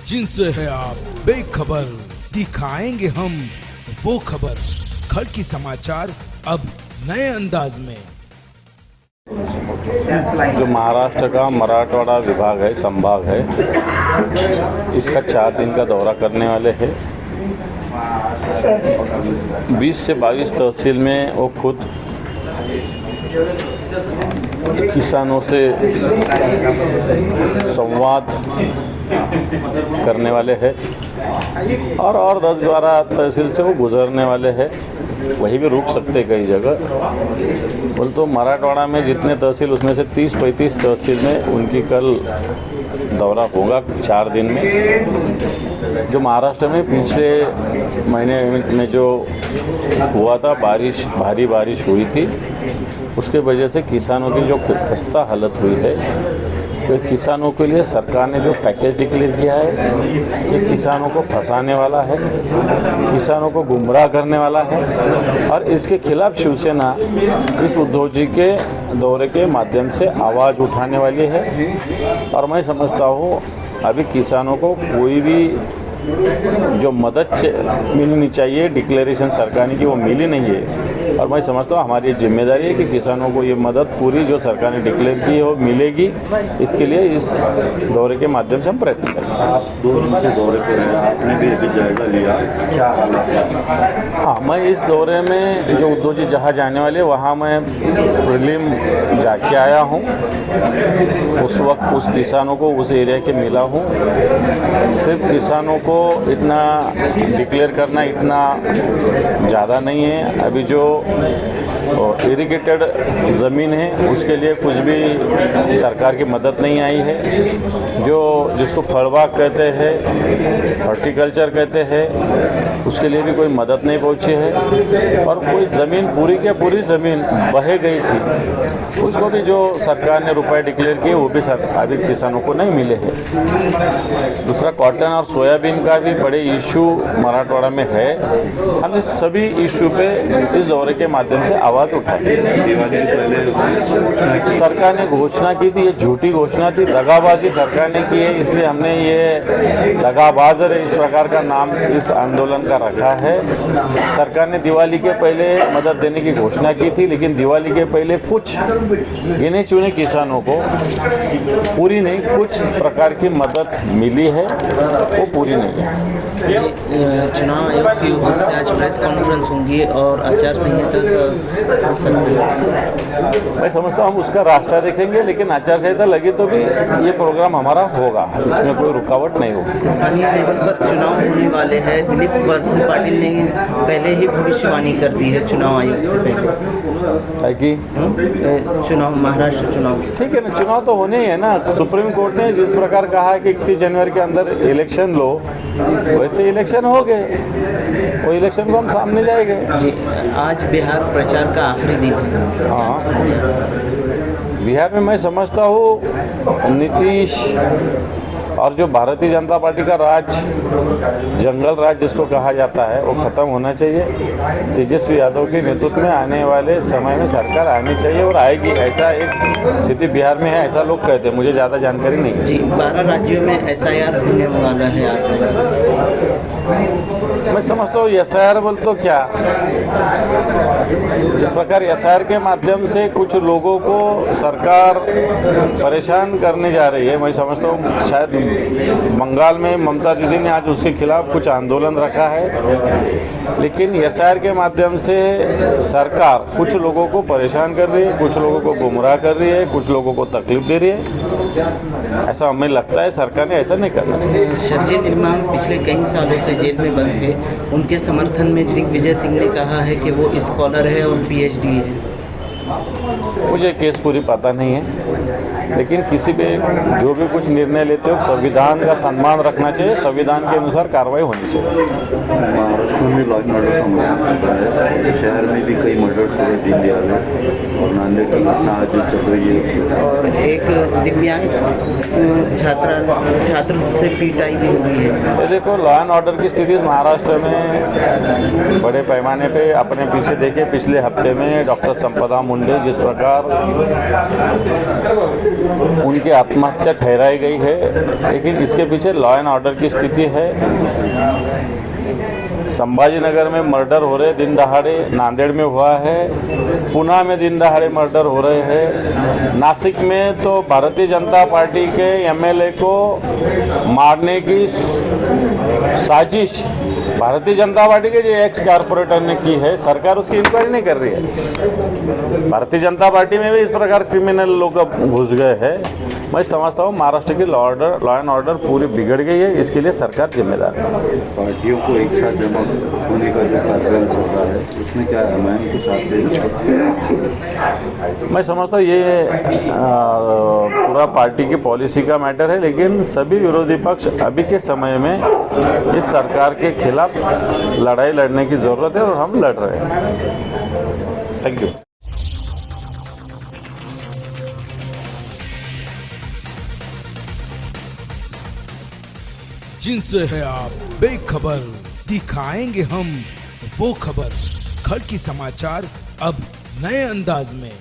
जिनसे है आप बेखबर, दिखाएंगे हम वो खबर। खड़की समाचार अब नए अंदाज में। जो महाराष्ट्र का मराठवाड़ा विभाग है, संभाग है, इसका 4 दिन का दौरा करने वाले हैं। 20 से 22 तहसील में वो खुद किसानों से संवाद करने वाले हैं और 10-12 तहसील से वो गुजरने वाले हैं। वहीं भी रुक सकते कई जगह। बोल तो मराठवाड़ा में जितने तहसील, उसमें से 30-35 तहसील में उनकी कल दौरा होगा 4 दिन में। जो महाराष्ट्र में पिछले महीने में जो हुआ था, भारी बारिश हुई थी, उसके वजह से किसानों की जो खस्ता हालत हुई है, तो किसानों के लिए सरकार ने जो पैकेज डिक्लेयर किया है, ये किसानों को फंसाने वाला है, किसानों को गुमराह करने वाला है और इसके खिलाफ शिवसेना इस उद्धव जी के दौरे के माध्यम से आवाज़ उठाने वाली है। और मैं समझता हूँ अभी किसानों को कोई भी जो मदद मिलनी चाहिए डिक्लेरेशन सरकार की, वो मिली नहीं है। और मैं समझता हूँ हमारी जिम्मेदारी है कि किसानों को ये मदद पूरी जो सरकार ने डिक्लेयर की है वो मिलेगी। इसके लिए इस दौरे के माध्यम से हम प्रयत्न करेंगे। आप 2 दिन से दौरे पर हैं, आपने भी अभी जायजा लिया, क्या हालत है? हाँ, मैं इस दौरे में जो उद्धव जी जहाँ जाने वाले वहाँ मैं प्रीलिम जाके आया हूँ। उस वक्त उस किसानों को उस एरिया के मिला हूँ। सिर्फ किसानों को इतना डिक्लेयर करना इतना ज़्यादा नहीं है। अभी जो इरिगेटेड ज़मीन है उसके लिए कुछ भी सरकार की मदद नहीं आई है। जो जिसको फलबाग कहते हैं, हॉर्टिकल्चर कहते हैं, उसके लिए भी कोई मदद नहीं पहुंची है। और कोई ज़मीन पूरी के पूरी ज़मीन बह गई थी, उसको भी जो सरकार ने रुपए डिक्लेयर किए वो भी अभी किसानों को नहीं मिले हैं। दूसरा, कॉटन और सोयाबीन का भी बड़े इशू मराठवाड़ा में है। हम इस सभी इशू पे इस दौरे के माध्यम से आवाज़ उठाई। दिवाली के पहले सरकार ने घोषणा की थी, ये झूठी घोषणा थी, दगाबाजी सरकार ने की है, इसलिए हमने ये दगाबाज इस प्रकार का नाम इस आंदोलन का रखा है। सरकार ने दिवाली के पहले मदद देने की घोषणा की थी, लेकिन दिवाली के पहले कुछ गिने चुने किसानों को पूरी नहीं, कुछ प्रकार की मदद मिली है, वो पूरी नहीं है। चुनाव आयोग की ओर से आज प्रेस कॉन्फ्रेंस होंगी और आचार संहिता मैं समझता हूँ हम उसका रास्ता देखेंगे, लेकिन आचार संहिता लगी तो भी ये प्रोग्राम हमारा होगा, इसमें कोई रुकावट नहीं होगी। स्थानीय लेवल पर चुनाव होने वाले हैं। दिलीप वत्स पाटिल ने पहले ही भविष्यवाणी कर दी है चुनाव आयोग से पहले है कि चुनाव, महाराष्ट्र चुनाव। ठीक है ना, चुनाव तो होने ही है ना। सुप्रीम कोर्ट ने जिस प्रकार कहा है कि 31 जनवरी के अंदर इलेक्शन लो, वैसे इलेक्शन हो गए, वो इलेक्शन को हम सामने जाएंगे। जी, आज बिहार प्रचार का आखिरी दिन है। हाँ, बिहार में मैं समझता हूँ नीतीश और जो भारतीय जनता पार्टी का राज, जंगल राज जिसको कहा जाता है, वो ख़त्म होना चाहिए। तेजस्वी यादव के नेतृत्व में आने वाले समय में सरकार आनी चाहिए और आएगी, ऐसा एक स्थिति बिहार में है, ऐसा लोग कहते हैं। मुझे ज़्यादा जानकारी नहीं है। जी, 12 राज्यों में SIR होने वाला है आज से। मैं समझता हूँ SIR बोल तो क्या, जिस प्रकार SIR के माध्यम से कुछ लोगों को सरकार परेशान करने जा रही है, मैं समझता हूँ शायद बंगाल में ममता दीदी ने आज उसके खिलाफ कुछ आंदोलन रखा है। लेकिन SIR के माध्यम से सरकार कुछ लोगों को परेशान कर रही है, कुछ लोगों को गुमराह कर रही है, कुछ लोगों को तकलीफ दे रही है। ऐसा हमें लगता है सरकार ने ऐसा नहीं करना चाहिए। शर्जील इमाम पिछले कई सालों से जेल में बंद थे, उनके समर्थन में दिग्विजय सिंह ने कहा है कि वो स्कॉलर है और PhD है। मुझे केस पूरी पता नहीं है, लेकिन किसी भी जो भी कुछ निर्णय लेते हो संविधान का सम्मान रखना चाहिए, संविधान के अनुसार कार्रवाई होनी चाहिए। महाराष्ट्र में लॉ एंड ऑर्डर का मसला चल रहा है। शहर में भी कई मर्डर्स हुए दीनदयाल में, और नांदेड़ की घटना आज जो चल रही है। और एक दिव्यांग छात्र से पिटाई भी हुई है। ये देखो, लॉ एंड ऑर्डर की स्थिति महाराष्ट्र में बड़े पैमाने पे अपने पीछे देखे पिछले हफ्ते में डॉक्टर संपदा मुंडे जिस प्रकार उनकी आत्महत्या ठहराई गई है, लेकिन इसके पीछे लॉ एंड ऑर्डर की स्थिति है। संभाजीनगर में मर्डर हो रहे दिन दहाड़े, नांदेड़ में हुआ है, पुणे में दिन दहाड़े मर्डर हो रहे हैं, नासिक में तो भारतीय जनता पार्टी के एमएलए को मारने की साजिश भारतीय जनता पार्टी के जो एक्स कारपोरेटर ने की है, सरकार उसकी इंक्वायरी नहीं कर रही है। भारतीय जनता पार्टी में भी इस प्रकार क्रिमिनल लोग घुस गए हैं। मैं समझता हूँ महाराष्ट्र की लॉ एंड ऑर्डर पूरी बिगड़ गई है, इसके लिए सरकार जिम्मेदार है। पार्टियों को एक साथ जमा होने का जो कार्यक्रम चल रहा है, उसमें क्या एमआईएम के साथ देना? मैं समझता हूँ ये पूरा पार्टी की पॉलिसी का मैटर है, लेकिन सभी विरोधी पक्ष अभी के समय में इस सरकार के खिलाफ लड़ाई लड़ने की ज़रूरत है, और हम लड़ रहे हैं। Thank you. जिनसे है आप बेखबर, दिखाएंगे हम वो खबर। खड़की समाचार अब नए अंदाज में।